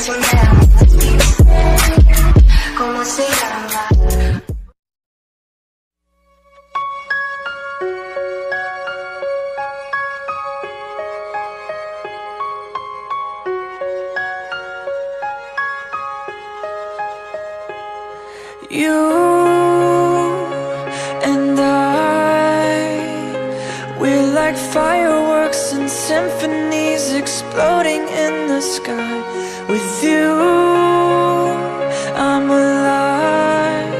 canción de amor. ¿Cómo se llama? You and we're like fireworks and symphonies exploding in the sky. With you, I'm alive.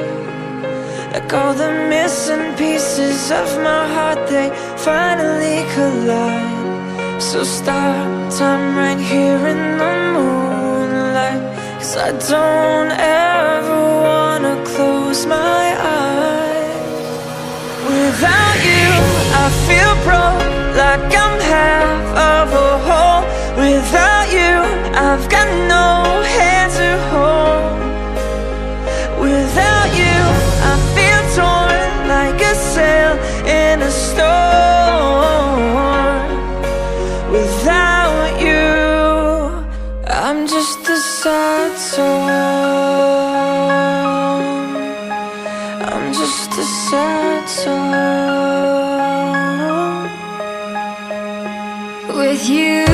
Like all the missing pieces of my heart, they finally collide. So stop time right here in the moonlight, 'cause I don't ever wanna close my eyes. Without you, I feel broke, like I'm half of a whole. Without you, I've got no hand to hold. Without you, I feel torn like a sail in a storm. Without you, I'm just a sad song. I'm just a sad song. With you